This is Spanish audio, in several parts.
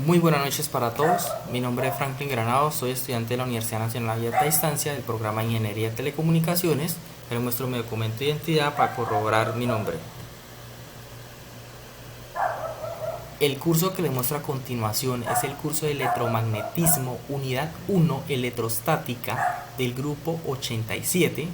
Muy buenas noches para todos. Mi nombre es Franklin Granado, soy estudiante de la Universidad Nacional de Alta Distancia del programa de Ingeniería de Telecomunicaciones. Les muestro mi documento de identidad para corroborar mi nombre. El curso que les muestro a continuación es el curso de electromagnetismo, unidad 1, electrostática, del grupo 87.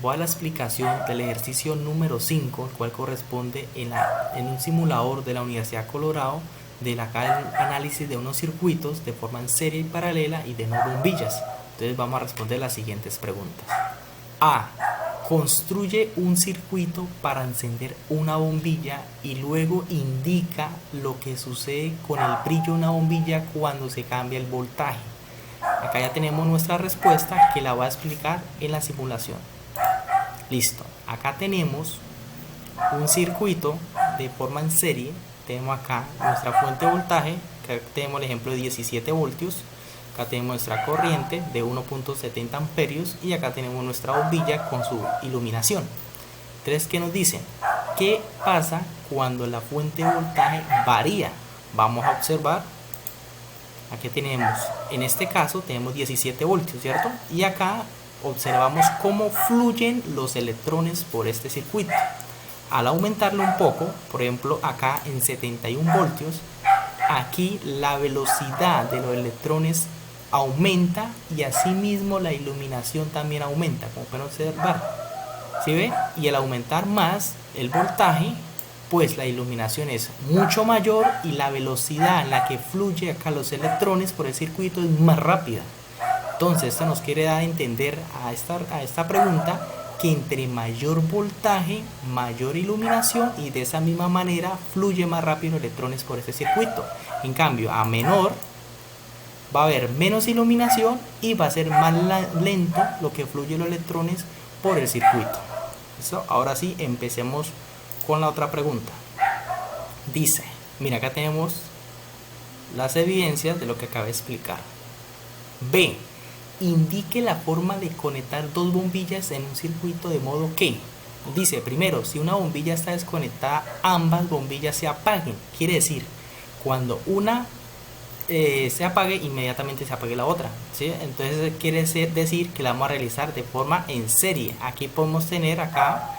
Voy a la explicación del ejercicio número 5, el cual corresponde en un simulador de la Universidad de Colorado, del análisis de unos circuitos de forma en serie y paralela y de no bombillas. Entonces vamos a responder las siguientes preguntas. A. Construye un circuito para encender una bombilla y luego indica lo que sucede con el brillo de una bombilla cuando se cambia el voltaje. Acá ya tenemos nuestra respuesta que la voy a explicar en la simulación. Listo, acá tenemos un circuito de forma en serie. Tenemos acá nuestra fuente de voltaje, que tenemos el ejemplo de 17 voltios. Acá tenemos nuestra corriente de 1.70 amperios y acá tenemos nuestra bombilla con su iluminación. Entonces, ¿qué nos dicen? ¿Qué pasa cuando la fuente de voltaje varía? Vamos a observar. Aquí tenemos, en este caso tenemos 17 voltios, ¿cierto? Y acá observamos cómo fluyen los electrones por este circuito. Al aumentarlo un poco, por ejemplo acá en 71 voltios, aquí la velocidad de los electrones aumenta y asimismo la iluminación también aumenta, como pueden observar. ¿Sí ve? Y al aumentar más el voltaje, pues la iluminación es mucho mayor y la velocidad en la que fluye acá los electrones por el circuito es más rápida. Entonces esto nos quiere dar a entender a esta pregunta que entre mayor voltaje, mayor iluminación y de esa misma manera fluye más rápido los electrones por ese circuito. En cambio, a menor va a haber menos iluminación y va a ser más lento lo que fluye los electrones por el circuito. ¿Listo? Ahora sí, empecemos con la otra pregunta. Dice, mira, acá tenemos las evidencias de lo que acabé de explicar. B. Indique la forma de conectar dos bombillas en un circuito de modo que, dice, primero, si una bombilla está desconectada, ambas bombillas se apaguen. Quiere decir, cuando una se apague, inmediatamente se apague la otra, ¿sí? Entonces quiere decir que la vamos a realizar de forma en serie. Aquí podemos tener acá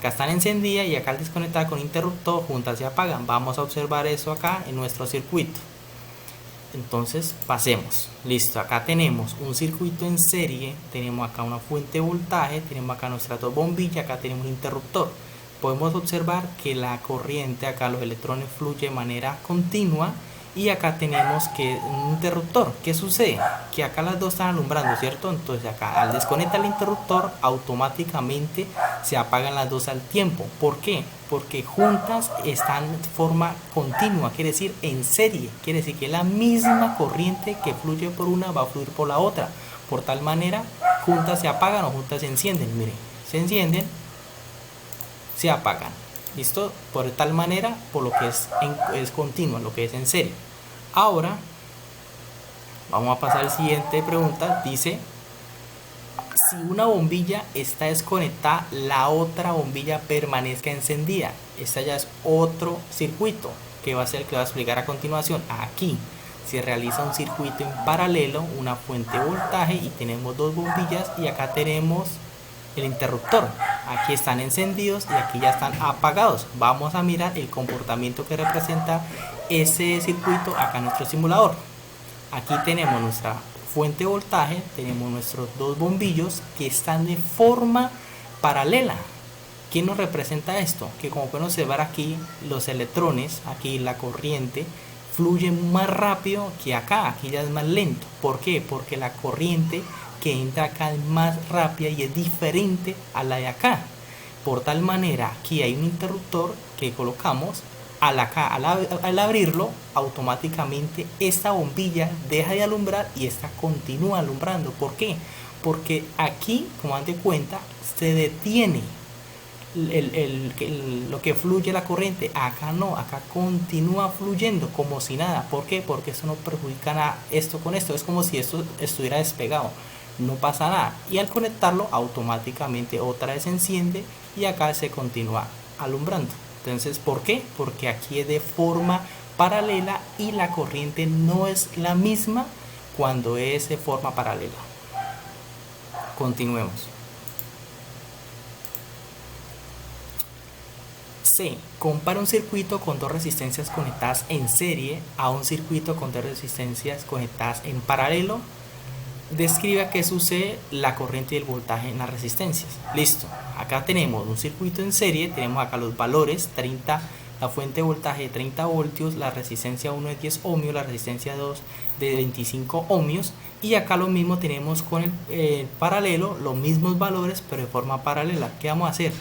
están encendidas y acá al desconectar con interruptor, juntas se apagan. Vamos a observar eso acá en nuestro circuito. Entonces pasemos. Listo, acá tenemos un circuito en serie, tenemos acá una fuente de voltaje, tenemos acá nuestras dos bombillas, acá tenemos un interruptor. Podemos observar que la corriente, acá los electrones fluyen de manera continua y acá tenemos que un interruptor. ¿Qué sucede? Que acá las dos están alumbrando, ¿cierto? Entonces acá al desconectar el interruptor automáticamente se apagan las dos al tiempo. ¿Por qué? Porque juntas están de forma continua, quiere decir en serie, quiere decir que la misma corriente que fluye por una va a fluir por la otra, por tal manera juntas se apagan o juntas se encienden. Miren, se encienden, se apagan, listo, por tal manera, por lo que es continua, lo que es en serie. Ahora vamos a pasar a la siguiente pregunta. Dice, si una bombilla está desconectada, la otra bombilla permanezca encendida. Esta ya es otro circuito que va a ser el que voy a explicar a continuación. Aquí se realiza un circuito en paralelo, una fuente de voltaje y tenemos dos bombillas y acá tenemos el interruptor. Aquí están encendidos y aquí ya están apagados. Vamos a mirar el comportamiento que representa ese circuito acá en nuestro simulador. Aquí tenemos nuestra fuente de voltaje, tenemos nuestros dos bombillos que están de forma paralela. ¿Qué nos representa esto? Que como pueden observar aquí, los electrones, aquí la corriente fluye más rápido que acá, aquí ya es más lento. ¿Por qué? Porque la corriente que entra acá es más rápida y es diferente a la de acá. Por tal manera, aquí hay un interruptor que colocamos. Al abrirlo, automáticamente esta bombilla deja de alumbrar y esta continúa alumbrando. ¿Por qué? Porque aquí, como dan de cuenta, se detiene lo que fluye la corriente. Acá no, acá continúa fluyendo como si nada. ¿Por qué? Porque eso no perjudica nada esto con esto. Es como si esto estuviera despegado, no pasa nada. Y al conectarlo, automáticamente otra vez se enciende y acá se continúa alumbrando. Entonces, ¿por qué? Porque aquí es de forma paralela y la corriente no es la misma cuando es de forma paralela. Continuemos. C. Compara un circuito con dos resistencias conectadas en serie a un circuito con dos resistencias conectadas en paralelo. Describe qué sucede la corriente y el voltaje en las resistencias. Listo. Acá tenemos un circuito en serie, tenemos acá los valores 30, la fuente de voltaje de 30 voltios, la resistencia 1 de 10 ohmios, la resistencia 2 de 25 ohmios, y acá lo mismo tenemos con el paralelo, los mismos valores pero de forma paralela. ¿Qué vamos a hacer?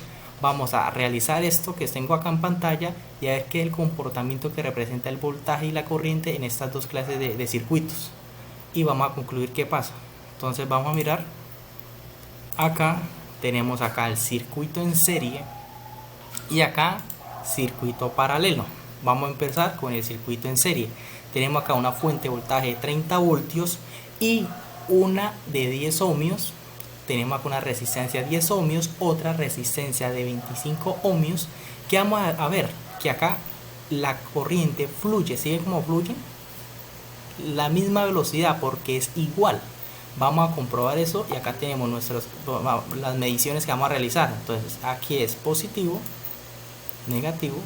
Vamos a realizar esto que tengo acá en pantalla y a ver qué es el comportamiento que representa el voltaje y la corriente en estas dos clases de circuitos, y vamos a concluir qué pasa. Entonces vamos a mirar acá, tenemos acá el circuito en serie y acá circuito paralelo. Vamos a empezar con el circuito en serie. Tenemos acá una fuente de voltaje de 30 voltios y una de 10 ohmios. Tenemos acá una resistencia de 10 ohmios, otra resistencia de 25 ohmios. Que vamos a ver que acá la corriente fluye, ¿sigue como fluye? La misma velocidad porque es igual. Vamos a comprobar eso y acá tenemos las mediciones que vamos a realizar. Entonces aquí es positivo, negativo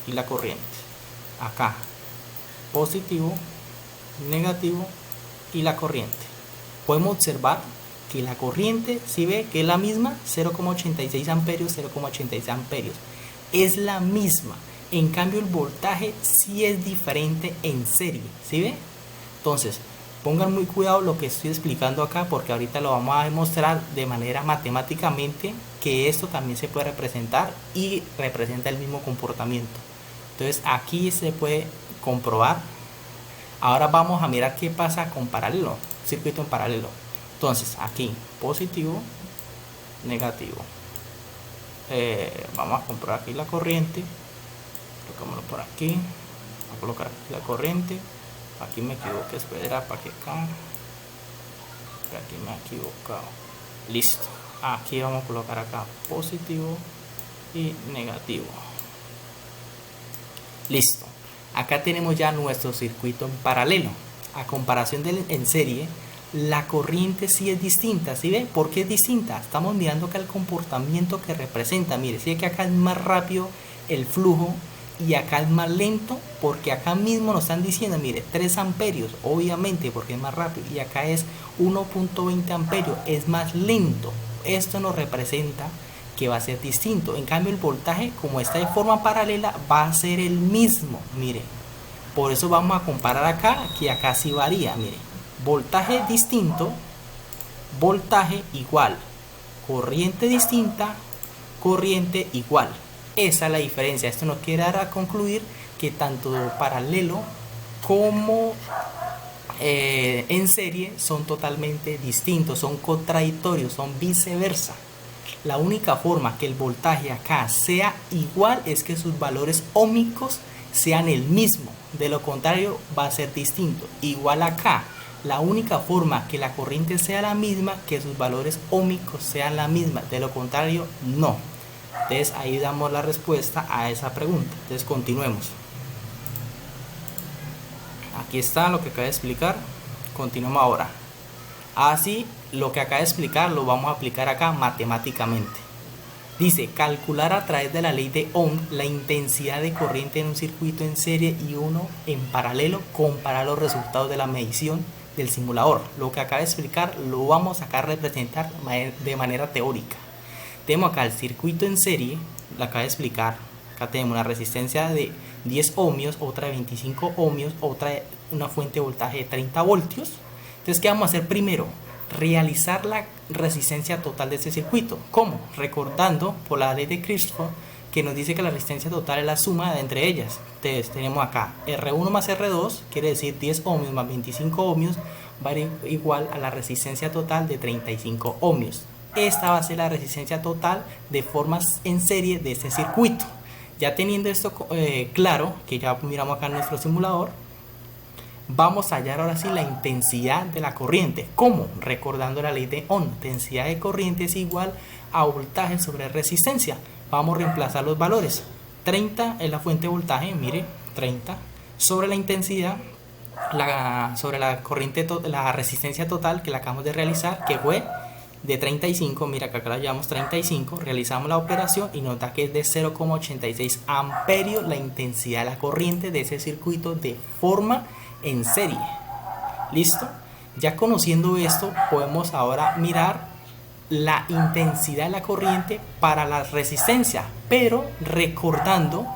y la corriente. Acá positivo, negativo y la corriente. Podemos observar que la corriente, si ve que es la misma, 0,86 amperios, 0,86 amperios. Es la misma. En cambio el voltaje sí es diferente en serie. ¿Sí ve? Entonces, pongan muy cuidado lo que estoy explicando acá, porque ahorita lo vamos a demostrar de manera matemáticamente que esto también se puede representar y representa el mismo comportamiento. Entonces aquí se puede comprobar. Ahora vamos a mirar qué pasa con paralelo, circuito en paralelo. Entonces aquí positivo, negativo. Vamos a comprobar aquí la corriente. Colocámoslo por aquí. Voy a colocar aquí la corriente. Aquí me equivoqué, espera para que acá. Aquí me he equivocado. Listo. Aquí vamos a colocar acá positivo y negativo. Listo. Acá tenemos ya nuestro circuito en paralelo. A comparación del en serie, la corriente sí es distinta. ¿Sí ven? ¿Por qué es distinta? Estamos mirando acá el comportamiento que representa. Mire, si que acá es más rápido el flujo y acá es más lento, porque acá mismo nos están diciendo, mire, 3 amperios, obviamente porque es más rápido, y acá es 1.20 amperios, es más lento. Esto nos representa que va a ser distinto. En cambio el voltaje, como está de forma paralela, va a ser el mismo. Mire, por eso vamos a comparar acá, que acá sí varía. Mire, voltaje distinto, voltaje igual, corriente distinta, corriente igual. Esa es la diferencia. Esto nos quiere dar a concluir que tanto paralelo como en serie son totalmente distintos, son contradictorios, son viceversa. La única forma que el voltaje acá sea igual es que sus valores óhmicos sean el mismo. De lo contrario va a ser distinto. Igual acá, la única forma que la corriente sea la misma, que sus valores óhmicos sean la misma. De lo contrario, no. Entonces ahí damos la respuesta a esa pregunta. Entonces continuemos. Aquí está lo que acabo de explicar. Continuamos ahora. Así, lo que acabo de explicar lo vamos a aplicar acá matemáticamente. Dice, calcular a través de la ley de Ohm la intensidad de corriente en un circuito en serie y uno en paralelo. Comparar los resultados de la medición del simulador. Lo que acabo de explicar lo vamos acá a representar de manera teórica. Tenemos acá el circuito en serie, lo acabo de explicar. Acá tenemos una resistencia de 10 ohmios, otra de 25 ohmios, una fuente de voltaje de 30 voltios. Entonces, ¿qué vamos a hacer primero? Realizar la resistencia total de este circuito. ¿Cómo? Recordando por la ley de Kirchhoff que nos dice que la resistencia total es la suma de entre ellas. Entonces, tenemos acá R1 más R2, quiere decir 10 ohmios más 25 ohmios, va a ser igual a la resistencia total de 35 ohmios. Esta va a ser la resistencia total de formas en serie de este circuito. Ya teniendo esto claro, que ya miramos acá en nuestro simulador, vamos a hallar ahora sí la intensidad de la corriente. ¿Cómo? Recordando la ley de Ohm. Intensidad de corriente es igual a voltaje sobre resistencia. Vamos a reemplazar los valores. 30 es la fuente de voltaje, mire, 30. sobre la intensidad, sobre la corriente, la resistencia total que la acabamos de realizar, que fue de 35. Mira que acá la llevamos 35, realizamos la operación y nos da que es de 0,86 amperios la intensidad de la corriente de ese circuito de forma en serie. ¿Listo? Ya conociendo esto, podemos ahora mirar la intensidad de la corriente para la resistencia, pero recordando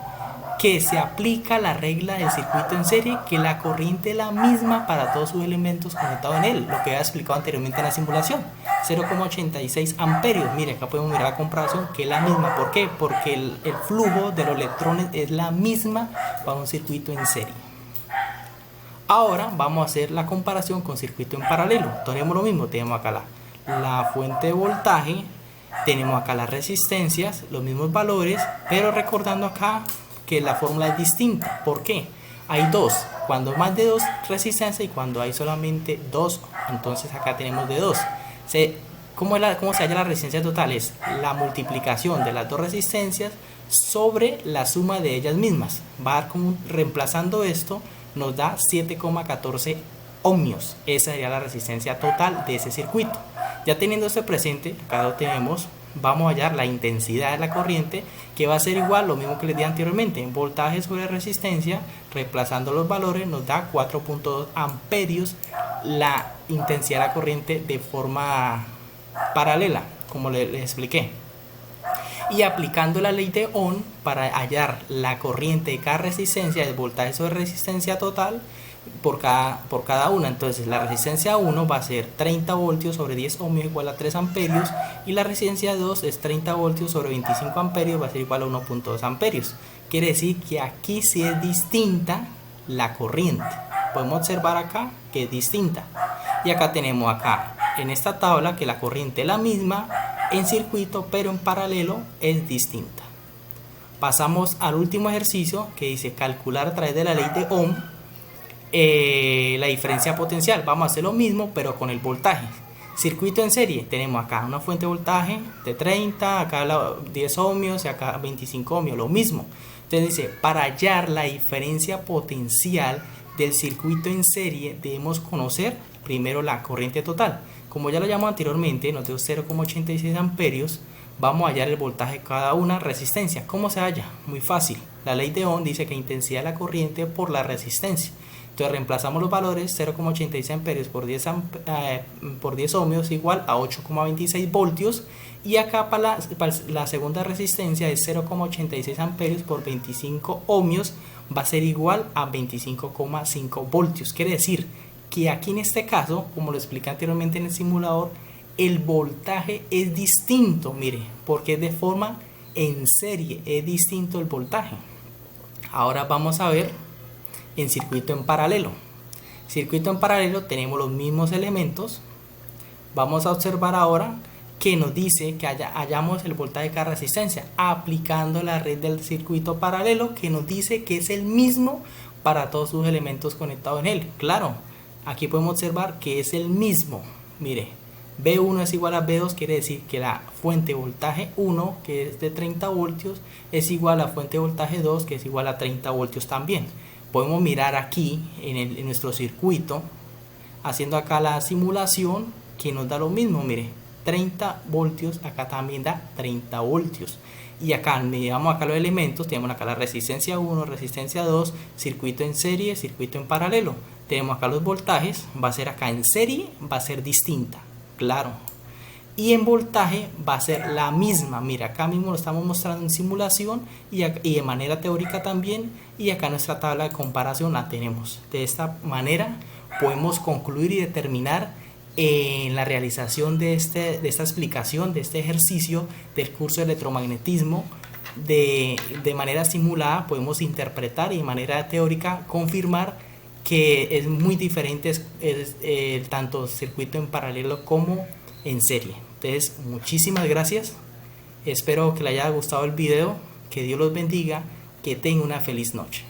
que se aplica la regla del circuito en serie, que la corriente es la misma para todos sus elementos conectados en él, lo que había explicado anteriormente en la simulación, 0,86 amperios. Mire, acá podemos mirar la comparación, que es la misma. ¿Por qué? Porque el flujo de los electrones es la misma para un circuito en serie. Ahora vamos a hacer la comparación con circuito en paralelo. Tenemos lo mismo, tenemos acá la fuente de voltaje, tenemos acá las resistencias, los mismos valores, pero recordando acá que la fórmula es distinta. ¿Por qué? Hay dos, cuando más de dos resistencias y cuando hay solamente dos, entonces acá tenemos de dos. ¿Cómo se halla la resistencia total? Es la multiplicación de las dos resistencias sobre la suma de ellas mismas. Va a dar como, reemplazando esto, nos da 7,14 ohmios. Esa sería la resistencia total de ese circuito. Ya teniendo esto presente, acá lo tenemos. Vamos a hallar la intensidad de la corriente, que va a ser igual, lo mismo que les di anteriormente, en voltaje sobre resistencia, reemplazando los valores nos da 4.2 amperios la intensidad de la corriente de forma paralela, como les expliqué. Y aplicando la ley de Ohm para hallar la corriente de cada resistencia, el voltaje sobre resistencia total por cada una. Entonces la resistencia 1 va a ser 30 voltios sobre 10 ohmios igual a 3 amperios, y la resistencia 2 es 30 voltios sobre 25 amperios, va a ser igual a 1.2 amperios. Quiere decir que aquí sí es distinta la corriente. Podemos observar acá que es distinta. Y acá tenemos acá en esta tabla que la corriente es la misma en circuito, pero en paralelo es distinta. Pasamos al último ejercicio, que dice calcular a través de la ley de Ohm la diferencia potencial. Vamos a hacer lo mismo pero con el voltaje. Circuito en serie, tenemos acá una fuente de voltaje de 30, acá 10 ohmios y acá 25 ohmios, lo mismo. Entonces dice, para hallar la diferencia potencial del circuito en serie debemos conocer primero la corriente total. Como ya lo llamamos anteriormente, nos dio 0,86 amperios. Vamos a hallar el voltaje de cada una resistencia. ¿Cómo se halla? Muy fácil. La ley de Ohm dice que intensidad de la corriente por la resistencia. Entonces reemplazamos los valores, 0,86 amperios por 10 ohmios igual a 8,26 voltios. Y acá para la segunda resistencia es 0,86 amperios por 25 ohmios, va a ser igual a 25,5 voltios. Quiere decir que aquí en este caso, como lo expliqué anteriormente en el simulador, el voltaje es distinto, mire, porque es de forma en serie, es distinto el voltaje. Ahora vamos a ver en circuito en paralelo. Circuito en paralelo tenemos los mismos elementos. Vamos a observar ahora que nos dice que hallamos el voltaje de cada resistencia aplicando la red del circuito paralelo, que nos dice que es el mismo para todos sus elementos conectados en él. Claro, aquí podemos observar que es el mismo. Mire, B1 es igual a B2, quiere decir que la fuente de voltaje 1, que es de 30 voltios, es igual a la fuente de voltaje 2, que es igual a 30 voltios también. Podemos mirar aquí en nuestro circuito, haciendo acá la simulación, que nos da lo mismo. Mire, 30 voltios, acá también da 30 voltios. Y acá miramos acá los elementos, tenemos acá la resistencia 1, resistencia 2, circuito en serie, circuito en paralelo. Tenemos acá los voltajes, va a ser acá en serie, va a ser distinta, claro. Y en voltaje va a ser la misma. Mira, acá mismo lo estamos mostrando en simulación y de manera teórica también. Y acá nuestra tabla de comparación la tenemos. De esta manera podemos concluir y determinar en la realización de esta explicación, de este ejercicio del curso de electromagnetismo, de manera simulada podemos interpretar y de manera teórica confirmar que es muy diferente tanto circuito en paralelo como en serie. Entonces, muchísimas gracias. Espero que les haya gustado el video. Que Dios los bendiga. Que tengan una feliz noche.